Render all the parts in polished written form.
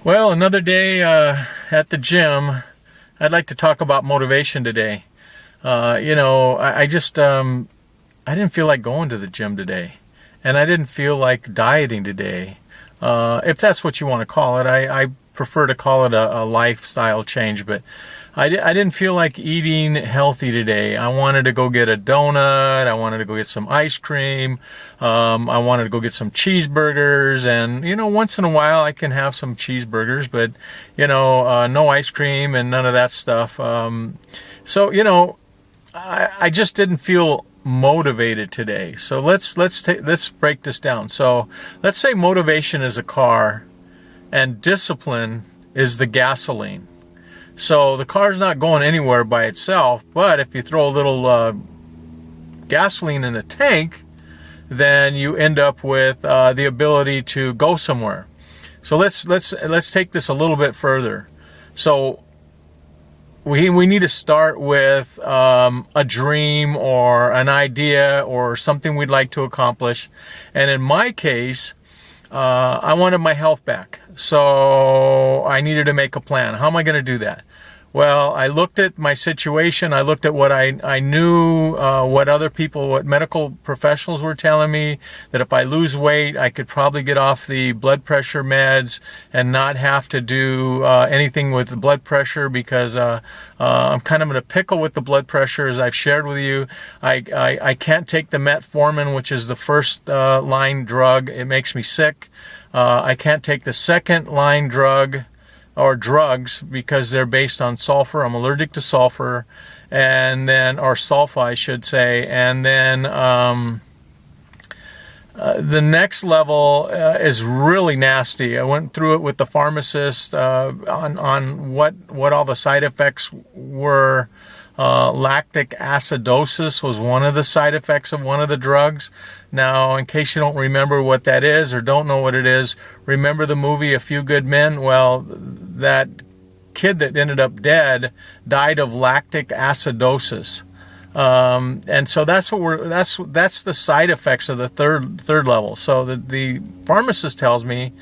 Well, another day at the gym. I'd like to talk about motivation today. I just I didn't feel like going to the gym today, and I didn't feel like dieting today. If that's what you want to call it, I prefer to call it a lifestyle change, but I didn't feel like eating healthy today. I wanted to go get a donut. I wanted to go get some ice cream. I wanted to go get some cheeseburgers. And, once in a while I can have some cheeseburgers, but, no ice cream and none of that stuff. I just didn't feel motivated today. So let's break this down. So let's say motivation is a car and discipline is the gasoline. So the car's not going anywhere by itself, but if you throw a little gasoline in the tank, then you end up with the ability to go somewhere. So let's take this a little bit further. So we need to start with a dream or an idea or something we'd like to accomplish. And in my case, I wanted my health back. So I needed to make a plan. How am I going to do that? Well, I looked at my situation. I looked at what I knew, what medical professionals were telling me, that if I lose weight, I could probably get off the blood pressure meds and not have to do anything with the blood pressure because I'm kind of in a pickle with the blood pressure, as I've shared with you. I can't take the metformin, which is the first line drug. It makes me sick. I can't take the second line drug or drugs because they're based on sulfur. I'm allergic to sulfur, or sulfa, I should say. And then the next level is really nasty. I went through it with the pharmacist on what all the side effects were. Lactic acidosis was one of the side effects of one of the drugs. Now, in case you don't remember what that is or don't know what it is, remember the movie A Few Good Men? Well, that kid that ended up dead died of lactic acidosis. And so that's the side effects of the third level. So the pharmacist tells me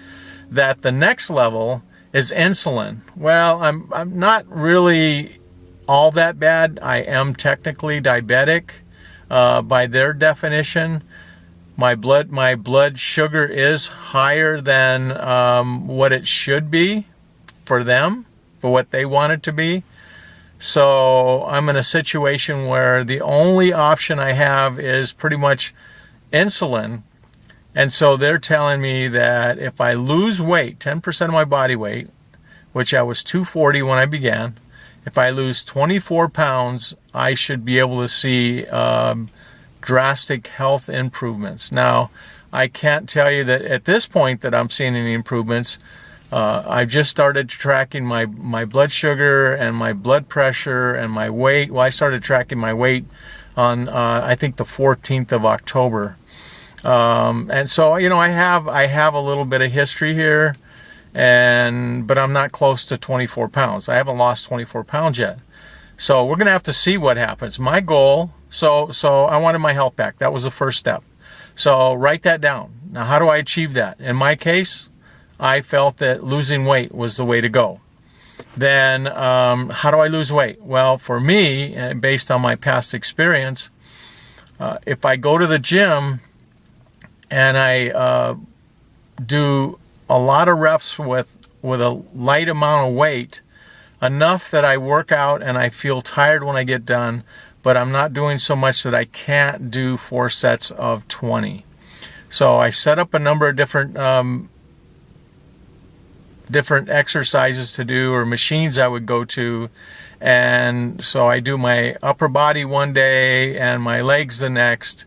that the next level is insulin. Well, I'm not really all that bad. I am technically diabetic by their definition. My blood sugar is higher than what it should be for them, for what they want it to be. So I'm in a situation where the only option I have is pretty much insulin. And so they're telling me that if I lose weight, 10% of my body weight, which I was 240 when I began, if I lose 24 pounds, I should be able to see drastic health improvements. Now, I can't tell you that at this point that I'm seeing any improvements. I've just started tracking my blood sugar and my blood pressure and my weight. Well, I started tracking my weight on I think the 14th of October. And so, I have a little bit of history here. But I'm not close to 24 pounds. I haven't lost 24 pounds yet. So we're going to have to see what happens. My goal, so I wanted my health back. That was the first step. So write that down. Now, how do I achieve that? In my case, I felt that losing weight was the way to go. Then how do I lose weight? Well, for me, based on my past experience, if I go to the gym and I do a lot of reps with a light amount of weight, enough that I work out and I feel tired when I get done, but I'm not doing so much that I can't do 4 sets of 20. So I set up a number of different exercises to do, or machines I would go to. And so I do my upper body one day and my legs the next.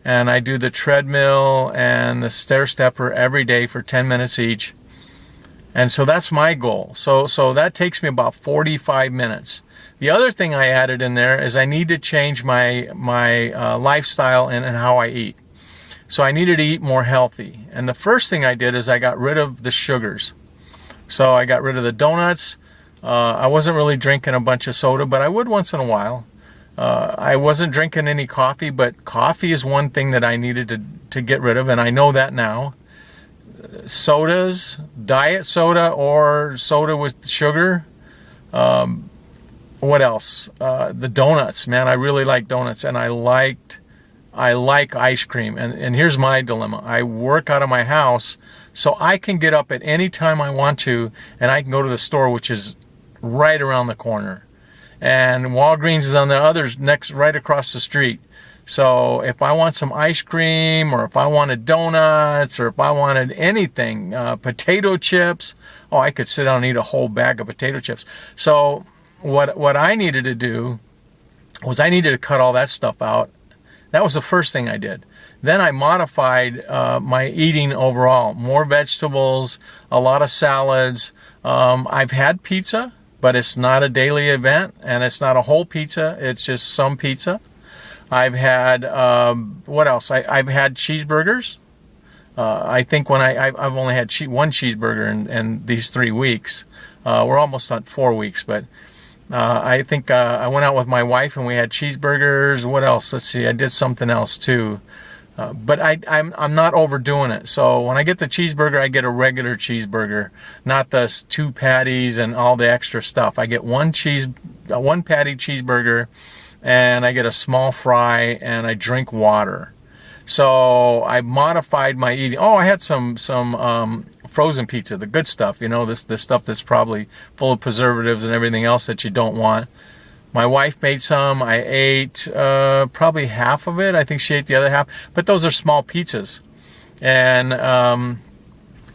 And I do the treadmill and the stair stepper every day for 10 minutes each. And so that's my goal. So that takes me about 45 minutes. The other thing I added in there is I need to change my lifestyle and how I eat. So I needed to eat more healthy. And the first thing I did is I got rid of the sugars. So I got rid of the donuts. I wasn't really drinking a bunch of soda, but I would once in a while. I wasn't drinking any coffee, but coffee is one thing that I needed to get rid of, and I know that now. sodas, diet soda or soda with sugar. What else? The donuts, man. I really like donuts, and I like ice cream. And here's my dilemma. I work out of my house, so I can get up at any time I want to, and I can go to the store, which is right around the corner. And Walgreens is on the other right across the street. So if I want some ice cream, or if I wanted donuts, or if I wanted anything, potato chips, I could sit down and eat a whole bag of potato chips. So what I needed to do was I needed to cut all that stuff out. That was the first thing I did. Then I modified my eating overall. More vegetables, a lot of salads. I've had pizza, but it's not a daily event, and it's not a whole pizza. It's just some pizza. I've had, what else? I've had cheeseburgers. I think I've only had one cheeseburger in these 3 weeks. We're almost at 4 weeks, but I think I went out with my wife and we had cheeseburgers. What else? Let's see. I did something else too. But I'm not overdoing it. So when I get the cheeseburger, I get a regular cheeseburger, not the 2 patties and all the extra stuff. I get one patty cheeseburger, and I get a small fry, and I drink water. So I modified my eating. I had some frozen pizza, the good stuff, this stuff that's probably full of preservatives and everything else that you don't want. My wife made some. I ate probably half of it. I think she ate the other half. But those are small pizzas, and I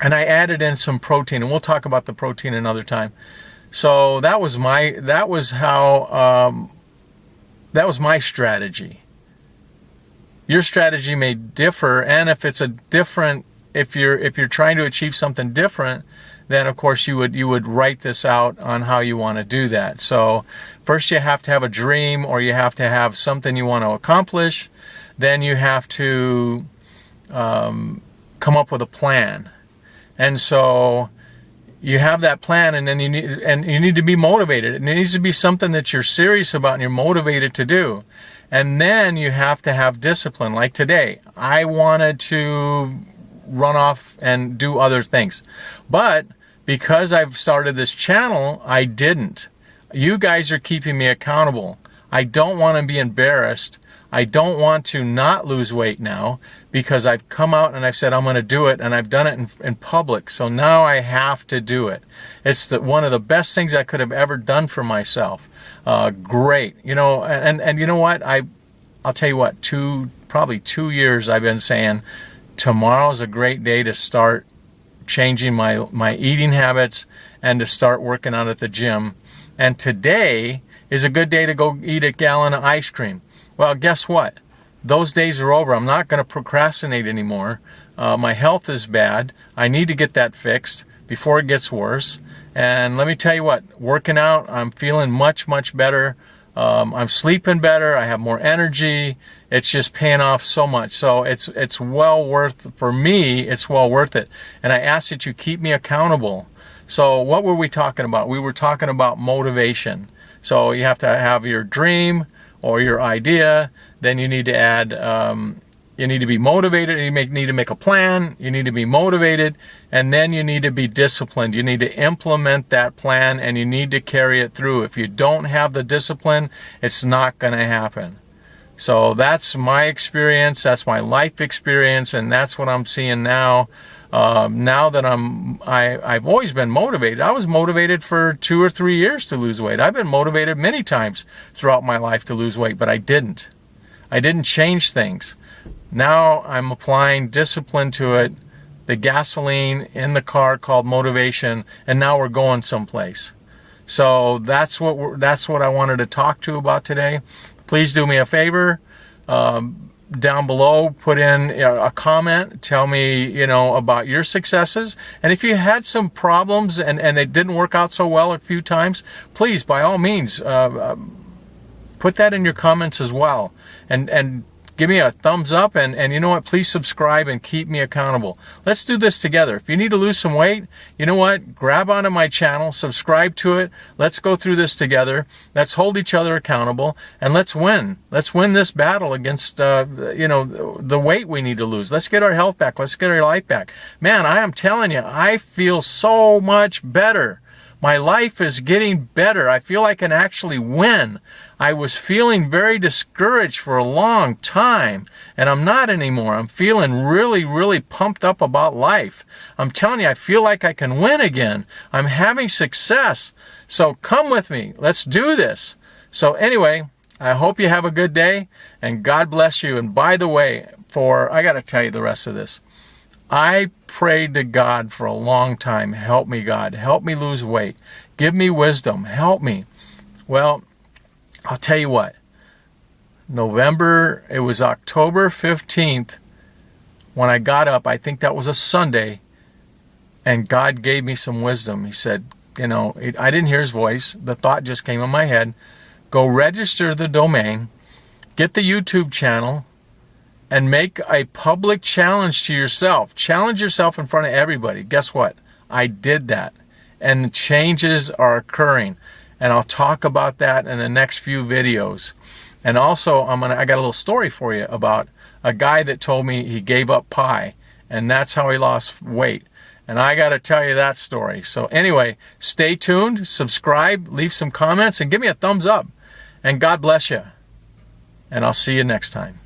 added in some protein, and we'll talk about the protein another time. So that was my strategy. Your strategy may differ, and if you're trying to achieve something different, then of course you would write this out on how you want to do that. So first you have to have a dream, or you have to have something you want to accomplish. Then you have to come up with a plan, and so you have that plan, and then you need to be motivated. And it needs to be something that you're serious about and you're motivated to do. And then you have to have discipline. Like today, I wanted to run off and do other things. But because I've started this channel, I didn't. You guys are keeping me accountable. I don't want to be embarrassed. I don't want to not lose weight now, because I've come out and I've said I'm going to do it, and I've done it in public. So now I have to do it. It's one of the best things I could have ever done for myself. Great. And you know what? I'll tell you what, probably 2 years I've been saying, tomorrow's a great day to start changing my eating habits and to start working out at the gym. And today is a good day to go eat a gallon of ice cream. Well, guess what? Those days are over. I'm not going to procrastinate anymore. My health is bad. I need to get that fixed before it gets worse. And let me tell you what, working out, I'm feeling much, much better. I'm sleeping better. I have more energy. It's just paying off so much. So it's well worth, for me, it's well worth it. And I ask that you keep me accountable. So what were we talking about? We were talking about motivation. So you have to have your dream or your idea. Then you need to add, you need to be motivated. You need to make a plan. You need to be motivated. And then you need to be disciplined. You need to implement that plan, and you need to carry it through. If you don't have the discipline, it's not going to happen. So that's my experience. That's my life experience. And that's what I'm seeing now. Now that I've always been motivated. I was motivated for 2 or 3 years to lose weight. I've been motivated many times throughout my life to lose weight, but I didn't. I didn't change things. Now I'm applying discipline to it, the gasoline in the car called motivation, and now we're going someplace. So that's what I wanted to talk to you about today. Please do me a favor. Down below, put in a comment. Tell me, about your successes. And if you had some problems and it didn't work out so well a few times, please, by all means, put that in your comments as well. And give me a thumbs up, and you know what? Please subscribe and keep me accountable. Let's do this together. If you need to lose some weight, you know what? Grab onto my channel, subscribe to it. Let's go through this together. Let's hold each other accountable, and let's win. Let's win this battle against, the weight we need to lose. Let's get our health back. Let's get our life back. Man, I am telling you, I feel so much better. My life is getting better. I feel I can actually win. I was feeling very discouraged for a long time, and I'm not anymore. I'm feeling really, really pumped up about life. I'm telling you, I feel like I can win again. I'm having success. So come with me. Let's do this. So anyway, I hope you have a good day, and God bless you. And by the way, I got to tell you the rest of this. I prayed to God for a long time. Help me, God. Help me lose weight. Give me wisdom. Help me. Well, I'll tell you what. It was October 15th when I got up. I think that was a Sunday. And God gave me some wisdom. He said, I didn't hear his voice. The thought just came in my head. Go register the domain. Get the YouTube channel. And make a public challenge to yourself. Challenge yourself in front of everybody. Guess what? I did that. And changes are occurring. And I'll talk about that in the next few videos. And also, I got a little story for you about a guy that told me he gave up pie. And that's how he lost weight. And I got to tell you that story. So anyway, stay tuned, subscribe, leave some comments, and give me a thumbs up. And God bless you. And I'll see you next time.